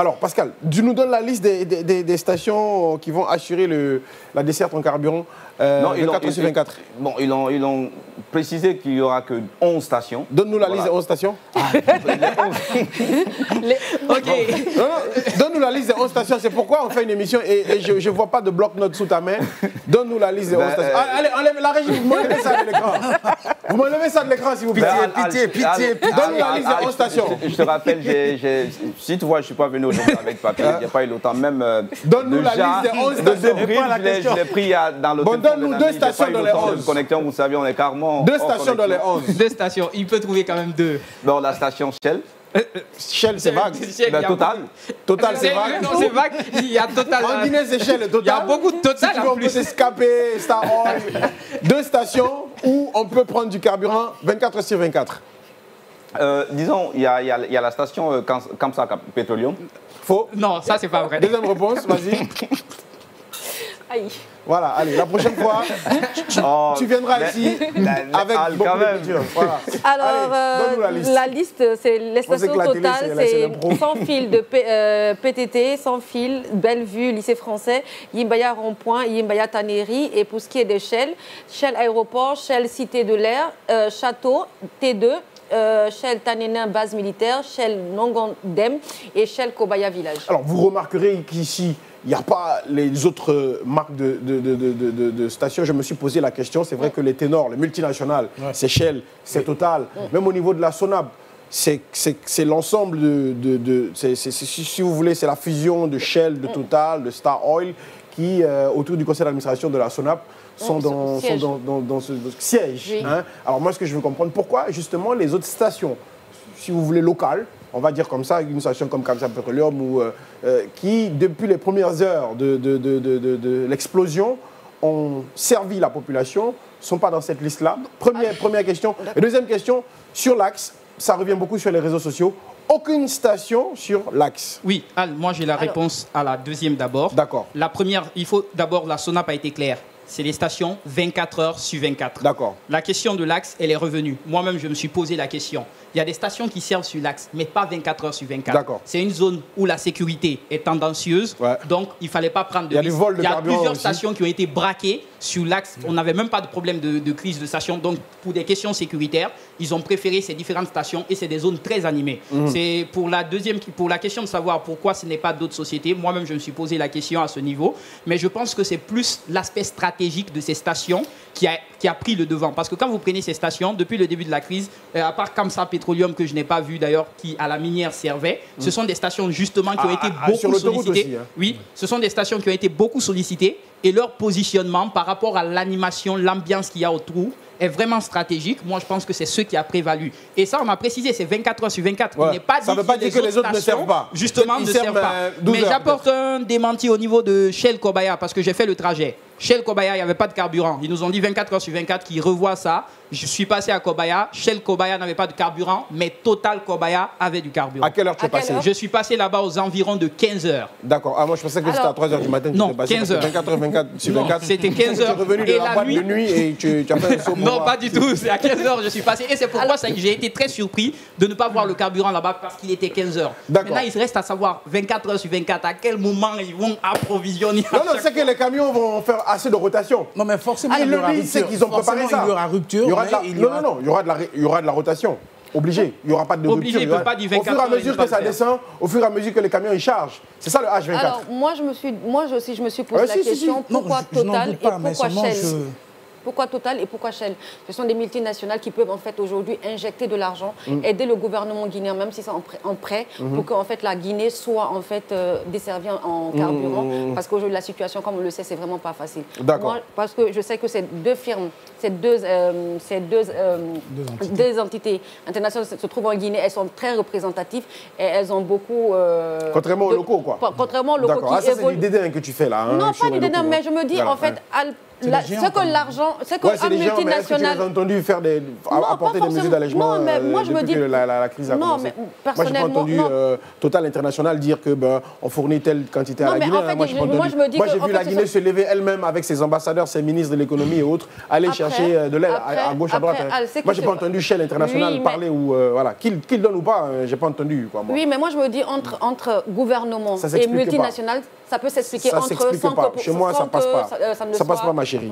Alors, Pascal, tu nous donnes la liste des stations qui vont assurer la desserte en carburant 24 sur 24. Bon, ils ont précisé qu'il n'y aura que 11 stations. Donne-nous la liste des 11 stations. Ok. Donne-nous la liste des 11 stations. C'est pourquoi on fait une émission et je ne vois pas de bloc-notes sous ta main. Donne-nous la liste des 11 stations. Allez, enlève la régie, vous m'enlevez ça de l'écran. Vous m'enlevez ça de l'écran, s'il vous plaît. Pitié. Donne-nous la liste des 11 stations. Je te rappelle, si tu vois, je ne suis pas venu aujourd'hui avec papier. Il n'y a pas eu le temps même. Donne-nous la liste des 11 stations. Je l'ai pris dans l'hôtel. Donne-nous 2 stations dans les 11. Connexion, vous savez, on est carrément. 2 stations dans les 11. 2 stations, il peut trouver quand même 2. Bon, la station Shell. Shell, c'est vague. Total. Total, c'est vague. Non, c'est vague. Il y a Total. En Guinée, c'est Shell et Total. Il y a beaucoup de Total. Si tu veux, on peut s'escaper, Star Oil. 2 stations où on peut prendre du carburant 24 sur 24. Disons, il y a la station Kamsa Petroleum. Faux. Non, ça, c'est pas vrai. Deuxième réponse, vas-y. Aïe. Voilà, allez, la prochaine fois, tu viendras ici avec beaucoup de culture. Voilà. Alors, allez, la liste, c'est les stations totales, c'est sans fil de PTT, sans fil, Bellevue, lycée français, Yimbaya Rond-Point, Yimbaya Tannerie. Et pour ce qui est de Shell, Shell Aéroport, Shell Cité de l'Air, Château, T2, Shell Tanena base militaire, Shell Nongondem et Shell Kobaya village. Alors, vous remarquerez qu'ici, il n'y a pas les autres marques de stations. Je me suis posé la question. C'est vrai que les ténors, les multinationales, c'est Shell, c'est Total. Même au niveau de la SONAB, c'est l'ensemble si vous voulez, c'est la fusion de Shell, de Total, de Star Oil qui, autour du conseil d'administration de la SONAB, sont dans ce siège. Oui. Hein. Alors moi, ce que je veux comprendre, pourquoi justement les autres stations, si vous voulez, locales, on va dire comme ça, une station comme Kamsa Petroleum, qui, depuis les premières heures de l'explosion, ont servi la population, ne sont pas dans cette liste-là. Première question. Et deuxième question, sur l'axe, ça revient beaucoup sur les réseaux sociaux. Aucune station sur l'axe. Oui, Al, moi j'ai la réponse à la deuxième d'abord. D'accord. La première, il faut d'abord, la SONAP a été claire. C'est les stations 24 heures sur 24. D'accord. La question de l'axe, elle est revenue. Moi-même, je me suis posé la question. Il y a des stations qui servent sur l'axe, mais pas 24 heures sur 24. D'accord. C'est une zone où la sécurité est tendancieuse, donc il ne fallait pas prendre de risques. Il y a plusieurs stations qui ont été braquées sur l'axe. On n'avait même pas de problème de crise de station. Donc, pour des questions sécuritaires, ils ont préféré ces différentes stations et c'est des zones très animées. C'est pour la question de savoir pourquoi ce n'est pas d'autres sociétés. Moi-même, je me suis posé la question à ce niveau. Mais je pense que c'est plus l'aspect stratégique de ces stations qui a pris le devant. Parce que quand vous prenez ces stations, depuis le début de la crise, à part Kamsa Petroleum, que je n'ai pas vu d'ailleurs, qui à la minière servait, ce sont des stations justement qui ont été beaucoup sollicitées. Aussi, hein. Oui, ce sont des stations qui ont été beaucoup sollicitées et leur positionnement par rapport à l'animation, l'ambiance qu'il y a autour est vraiment stratégique. Moi, je pense que c'est ce qui a prévalu. Et ça, on a précisé, c'est 24 heures sur 24. Il n'est pas dit ça ne veut pas dire que les autres ne servent pas. Justement, ne servent pas. Mais j'apporte un démenti au niveau de Shell Kobaya parce que j'ai fait le trajet. Shell Kobaya, il n'y avait pas de carburant. Ils nous ont dit 24 heures sur 24 qu'ils revoient ça. Je suis passé à Kobaya. Shell Kobaya n'avait pas de carburant, mais Total Kobaya avait du carburant. À quelle heure tu es passé? Je suis passé là-bas aux environs de 15 heures. D'accord. Ah, moi, je pensais que c'était à 3 heures du matin. Non, 15 heures. 24 heures 24 sur 24. C'était 15 heures. Tu es revenu de la boîte de nuit et tu as fait un saut. Non, pas du tout. C'est à 15 heures je suis passé. Et c'est pourquoi j'ai été très surpris de ne pas voir le carburant là-bas parce qu'il était 15 heures. Maintenant, il reste à savoir 24 heures sur 24 à quel moment ils vont approvisionner. Non, c'est que les camions vont faire assez de rotation. Non, mais forcément, il le dit, c'est qu'ils ont préparé ça. Il y aura rupture. Il y aura de la rotation. Obligé. Il n'y aura pas de rupture. Il peut pas dire 24 au fur et à mesure que ça descend, au fur et à mesure que les camions ils chargent. C'est ça le H24. Alors, moi aussi, je me suis posé la question, pourquoi Total et pourquoi Shell Pourquoi Total et pourquoi Shell? Ce sont des multinationales qui peuvent en fait aujourd'hui injecter de l'argent, aider le gouvernement guinéen, même si c'est en prêt, pour que en fait la Guinée soit en fait desservie en carburant. Parce qu'aujourd'hui la situation, comme on le sait, c'est vraiment pas facile. D'accord. Moi, parce que je sais que ces deux firmes, ces deux entités internationales se trouvent en Guinée, elles sont très représentatives et elles ont beaucoup. Contrairement aux locaux, quoi. Contrairement aux locaux qui évoluent. C'est du dédain que tu fais là. Hein, non, pas du dédain, mais je me dis en fait. C'est que l'argent, c'est qu'un multinational... Tu as entendu apporter des mesures d'allègement depuis que la crise a commencé? Moi, je n'ai pas entendu Total International dire qu'on fournit telle quantité à la Guinée. Moi, j'ai vu la Guinée se lever elle-même avec ses ambassadeurs, ses ministres de l'économie et autres, aller chercher de l'aide à gauche, à droite. Moi, je n'ai pas entendu Shell International parler ou... Voilà, qu'il donne ou pas, je n'ai pas entendu. Oui, mais moi, je me dis entre gouvernement et multinational, ça peut s'expliquer entre... Chez moi, ça ne passe pas. Ça ne passe pas, ma chérie.